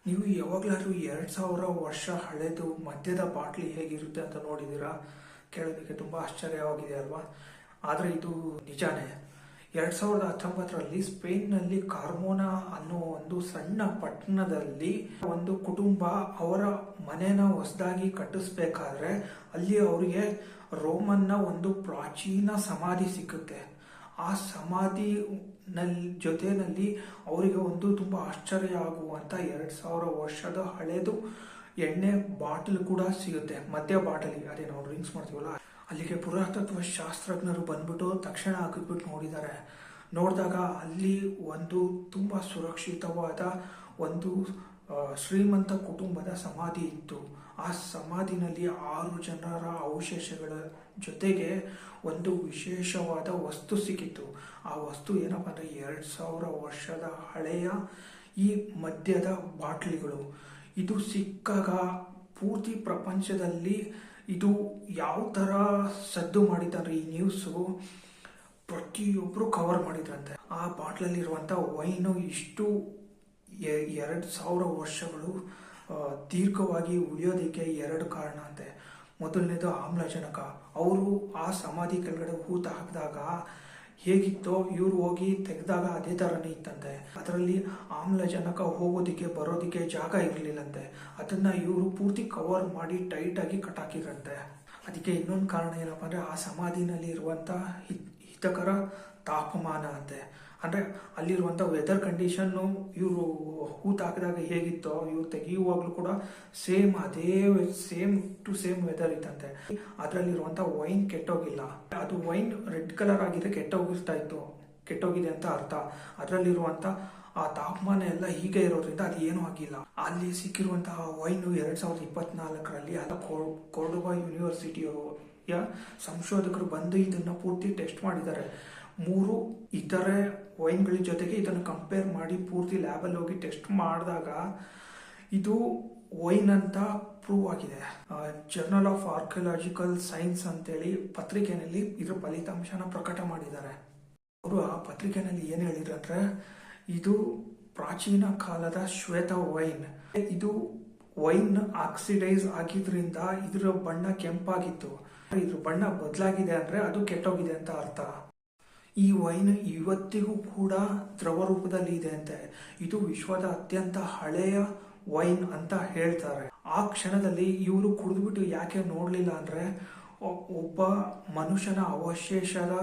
ನೀವು ಯಾವಾಗಲಾದ್ರೂ 2000 ವರ್ಷ ಹಳೆದು ಮದ್ಯದ ಬಾಟ್ಲಿ ಹೇಗಿರುತ್ತೆ ಅಂತ ನೋಡಿದ್ದೀರಾ? ಕೇಳೋದಕ್ಕೆ ತುಂಬಾ ಆಶ್ಚರ್ಯವಾಗಿದೆ ಅಲ್ವಾ? ಆದರೆ ಇದು ನಿಜಾನೇ. 2019ರಲ್ಲಿ ಸ್ಪೇನ್ನಲ್ಲಿ ಕಾರ್ಮೋನಾ ಅನ್ನೋ ಒಂದು ಸಣ್ಣ ಪಟ್ಟಣದಲ್ಲಿ ಒಂದು ಕುಟುಂಬ ಅವರ ಮನೆನ ಹೊಸದಾಗಿ ಕಟ್ಟಿಸ್ಬೇಕಾದ್ರೆ ಅಲ್ಲಿ ಅವರಿಗೆ ರೋಮನ್ನ ಒಂದು ಪ್ರಾಚೀನ ಸಮಾಧಿ ಸಿಕ್ಕುತ್ತೆ. ಆ ಸಮಾಧಿ ಜೊತೆಯಲ್ಲಿ ಅವರಿಗೆ ಒಂದು ತುಂಬಾ ಆಶ್ಚರ್ಯ ಆಗುವಂತ 2000 ವರ್ಷದ ಹಳೆದು ಎಣ್ಣೆ ಬಾಟಲ್ ಕೂಡ ಸಿಗುತ್ತೆ. ಮದ್ಯ ಬಾಟಲಿ, ಅದೇ ನಾವು ಡ್ರಿಂಕ್ಸ್ ಮಾಡ್ತೀವಲ್ಲ, ಅಲ್ಲಿಗೆ ಪುರಾತತ್ವ ಶಾಸ್ತ್ರಜ್ಞರು ಬಂದ್ಬಿಟ್ಟು ತಕ್ಷಣ ಹಾಕಿದ್ಬಿಟ್ಟು ನೋಡಿದ್ದಾರೆ. ನೋಡಿದಾಗ ಅಲ್ಲಿ ಒಂದು ತುಂಬಾ ಸುರಕ್ಷಿತವಾದ ಒಂದು ಶ್ರೀಮಂತ ಕುಟುಂಬದ ಸಮಾಧಿ ಇತ್ತು. ಆ ಸಮಾಧಿನಲ್ಲಿ 6 ಜನರ ಅವಶೇಷಗಳ ಜೊತೆಗೆ ಒಂದು ವಿಶೇಷವಾದ ವಸ್ತು ಸಿಕ್ಕಿತ್ತು. ಆ ವಸ್ತು ಏನಪ್ಪಾ ಅಂದ್ರೆ 2000 ವರ್ಷದ ಹಳೆಯ ಈ ಮದ್ಯದ ಬಾಟ್ಲಿಗಳು. ಇದು ಸಿಕ್ಕಾಗ ಪೂರ್ತಿ ಪ್ರಪಂಚದಲ್ಲಿ ಇದು ಯಾವ ತರ ಸದ್ದು ಮಾಡಿದ್ದಾರೆ ಈ ನ್ಯೂಸು, ಪ್ರತಿಯೊಬ್ರು ಕವರ್ ಮಾಡಿದ್ರಂತೆ. ಆ ಬಾಟ್ಲಲ್ಲಿರುವಂತ ವೈನು ಇಷ್ಟು 2000 ವರ್ಷಗಳು ದೀರ್ಘವಾಗಿ ಉಳಿಯೋದಕ್ಕೆ 2 ಕಾರಣ ಅಂತೆ. ಮೊದಲನೇದು ಆಮ್ಲಜನಕ. ಅವರು ಆ ಸಮಾಧಿ ಕೆಳಗಡೆ ಹೂತ ಹಾಕಿದಾಗ ಹೇಗಿತ್ತೋ ಇವ್ರು ಹೋಗಿ ತೆಗೆದಾಗ ಅದೇ ತರನೇ ಇತ್ತಂತೆ. ಅದರಲ್ಲಿ ಆಮ್ಲಜನಕ ಹೋಗೋದಿಕ್ಕೆ ಬರೋದಿಕ್ಕೆ ಜಾಗ ಇರಲಿಲ್ಲಂತೆ. ಅದನ್ನ ಇವರು ಪೂರ್ತಿ ಕವರ್ ಮಾಡಿ ಟೈಟ್ ಆಗಿ ಕಟ್ಟಾಕಿರಂತೆ. ಅದಕ್ಕೆ ಇನ್ನೊಂದು ಕಾರಣ ಏನಪ್ಪಾ ಅಂದ್ರೆ ಆ ಸಮಾಧಿನಲ್ಲಿ ಇರುವಂತ ಹಿತಕರ ತಾಪಮಾನ ಅಂತೆ. ಅಂದ್ರೆ ಅಲ್ಲಿರುವಂತ ವೆದರ್ ಕಂಡೀಷನ್ ಇವರು ಹೂತ ಹಾಕಿದಾಗ ಹೇಗಿತ್ತೋ ಇವ್ರು ತೆಗೆಯುವಾಗ್ಲೂ ಕೂಡ ಸೇಮ್ ಟು ಸೇಮ್ ವೆದರ್ ಇತ್ತಂತೆ. ಅದರಲ್ಲಿರುವಂತ ವೈನ್ ಕೆಟ್ಟೋಗಿಲ್ಲ. ಅದು ವೈನ್ ರೆಡ್ ಕಲರ್ ಆಗಿದೆ, ಕೆಟ್ಟೋಗಿದೆ ಅಂತ ಅರ್ಥ. ಅದರಲ್ಲಿರುವಂತ ಆ ತಾಪಮಾನ ಎಲ್ಲ ಹೀಗೆ ಇರೋದ್ರಿಂದ ಅದು ಏನೂ ಆಗಿಲ್ಲ. ಅಲ್ಲಿ ಸಿಕ್ಕಿರುವಂತಹ ವೈನ್ 2024ರಲ್ಲಿ ಕೋರ್ಡೋಬಾ ಯೂನಿವರ್ಸಿಟಿಯ ಸಂಶೋಧಕರು ಬಂದು ಇದನ್ನ ಪೂರ್ತಿ ಟೆಸ್ಟ್ ಮಾಡಿದ್ದಾರೆ. 3 ಇತರೆ ವೈನ್ಗಳ ಜೊತೆಗೆ ಇದನ್ನು ಕಂಪೇರ್ ಮಾಡಿ ಪೂರ್ತಿ ಲ್ಯಾಬಲ್ಲಿ ಹೋಗಿ ಟೆಸ್ಟ್ ಮಾಡಿದಾಗ ಇದು ವೈನ್ ಅಂತ ಪ್ರೂವ್ ಆಗಿದೆ. ಜರ್ನಲ್ ಆಫ್ ಆರ್ಕಿಯಾಲಜಿಕಲ್ ಸೈನ್ಸ್ ಅಂತೇಳಿ ಪತ್ರಿಕೆಯಲ್ಲಿ ಇದ್ರ ಫಲಿತಾಂಶನ ಪ್ರಕಟ ಮಾಡಿದ್ದಾರೆ. ಅವರು ಆ ಪತ್ರಿಕೆಯಲ್ಲಿ ಏನ್ ಹೇಳಿದ್ರೆ, ಇದು ಪ್ರಾಚೀನ ಕಾಲದ ಶ್ವೇತ ವೈನ್. ಇದು ವೈನ್ ಆಕ್ಸಿಡೈಸ್ ಆಗಿದ್ರಿಂದ ಇದರ ಬಣ್ಣ ಕೆಂಪಾಗಿತ್ತು. ಇದ್ರ ಬಣ್ಣ ಬದಲಾಗಿದೆ ಅಂದ್ರೆ ಅದು ಕೆಟ್ಟೋಗಿದೆ ಅಂತ ಅರ್ಥ. ಈ ವೈನ್ ಇವತ್ತಿಗೂ ಕೂಡ ದ್ರವ ರೂಪದಲ್ಲಿ ಇದೆ ಅಂತೆ. ಇದು ವಿಶ್ವದ ಅತ್ಯಂತ ಹಳೆಯ ವೈನ್ ಅಂತ ಹೇಳ್ತಾರೆ. ಆ ಕ್ಷಣದಲ್ಲಿ ಇವರು ಕುಡಿದ್ಬಿಟ್ಟು ಯಾಕೆ ನೋಡ್ಲಿಲ್ಲ ಅಂದ್ರೆ, ಒಬ್ಬ ಮನುಷ್ಯನ ಅವಶೇಷದ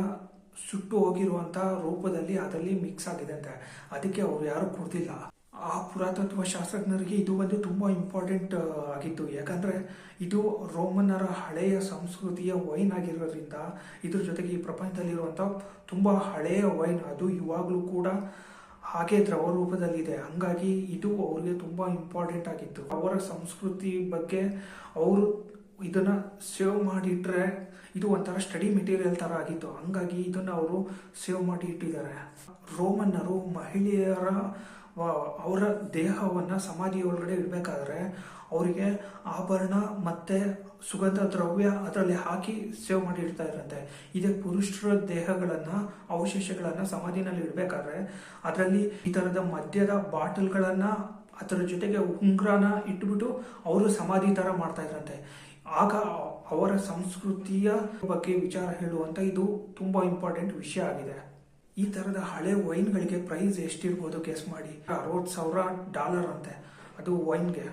ಸುಟ್ಟು ಹೋಗಿರುವಂತ ರೂಪದಲ್ಲಿ ಅದರಲ್ಲಿ ಮಿಕ್ಸ್ ಆಗಿದೆ ಅಂತೆ. ಅದಕ್ಕೆ ಅವ್ರು ಯಾರು ಕುಡ್ದಿಲ್ಲ. ಆ ಪುರಾತತ್ವ ಶಾಸ್ತ್ರಜ್ಞರಿಗೆ ಇದು ಒಂದು ತುಂಬಾ ಇಂಪಾರ್ಟೆಂಟ್ ಆಗಿತ್ತು. ಯಾಕಂದ್ರೆ ಇದು ರೋಮನ್ನರ ಹಳೆಯ ಸಂಸ್ಕೃತಿಯ ವೈನ್ ಆಗಿರೋದ್ರಿಂದ ಇದ್ರ ಜೊತೆಗೆ ಈ ಪ್ರಪಂಚದಲ್ಲಿರುವಂತ ತುಂಬಾ ಹಳೆಯ ವೈನ್ ಅದು ಇವಾಗ್ಲೂ ಕೂಡ ಹಾಗೆ ದ್ರವ ರೂಪದಲ್ಲಿದೆ. ಹಂಗಾಗಿ ಇದು ಅವ್ರಿಗೆ ತುಂಬಾ ಇಂಪಾರ್ಟೆಂಟ್ ಆಗಿತ್ತು. ಅವರ ಸಂಸ್ಕೃತಿ ಬಗ್ಗೆ ಅವರು ಇದನ್ನ ಸೇವ್ ಮಾಡಿಟ್ರೆ ಇದು ಒಂಥರ ಸ್ಟಡಿ ಮೆಟೀರಿಯಲ್ ತರ ಆಗಿತ್ತು. ಹಂಗಾಗಿ ಇದನ್ನ ಅವರು ಸೇವ್ ಮಾಡಿ ಇಟ್ಟಿದ್ದಾರೆ. ರೋಮನ್ನರು ಮಹಿಳೆಯರ ಅವರ ದೇಹವನ್ನ ಸಮಾಧಿ ಒಳಗಡೆ ಇಡಬೇಕಾದ್ರೆ ಅವರಿಗೆ ಆಭರಣ ಮತ್ತೆ ಸುಗಂಧ ದ್ರವ್ಯ ಅದರಲ್ಲಿ ಹಾಕಿ ಸೇವ್ ಮಾಡಿ ಇಡ್ತಾ ಇರಂತೆ. ಇದೇ ಪುರುಷರ ದೇಹಗಳನ್ನ ಅವಶೇಷಗಳನ್ನ ಸಮಾಧಿನಲ್ಲಿ ಇಡಬೇಕಾದ್ರೆ ಅದರಲ್ಲಿ ಈ ತರದ ಮದ್ಯದ ಬಾಟಲ್ಗಳನ್ನ ಅದರ ಜೊತೆಗೆ ಉಂಗ್ರನ ಇಟ್ಬಿಟ್ಟು ಅವರು ಸಮಾಧಿ ತರ ಮಾಡ್ತಾ ಇದ್ರಂತೆ. ಆಗ ಅವರ ಸಂಸ್ಕೃತಿಯ ಬಗ್ಗೆ ವಿಚಾರ ಹೇಳುವಂತ ಇದು ತುಂಬಾ ಇಂಪಾರ್ಟೆಂಟ್ ವಿಷಯ ಆಗಿದೆ. ಈ ತರದ ಹಳೆ ವೈನ್ಗಳಿಗೆ ಪ್ರೈಸ್ ಎಷ್ಟಿರ್ಬೋದು ಗೆಸ್ ಮಾಡಿ. $60,000 ಅಂತೆ ಅದು ವೈನ್ಗೆ.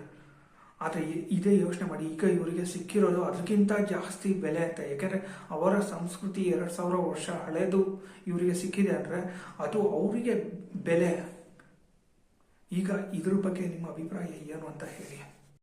ಆದ್ರೆ ಇದೇ ಯೋಚನೆ ಮಾಡಿ, ಈಗ ಇವರಿಗೆ ಸಿಕ್ಕಿರೋದು ಅದಕ್ಕಿಂತ ಜಾಸ್ತಿ ಬೆಲೆ ಅಂತ. ಯಾಕಂದ್ರೆ ಅವರ ಸಂಸ್ಕೃತಿ 2000 ವರ್ಷ ಹಳೆದು ಇವರಿಗೆ ಸಿಕ್ಕಿದೆ ಅಂದ್ರೆ ಅದು ಅವರಿಗೆ ಬೆಲೆ. ಈಗ ಇದ್ರ ಬಗ್ಗೆ ನಿಮ್ಮ ಅಭಿಪ್ರಾಯ ಏನು ಅಂತ ಹೇಳಿ.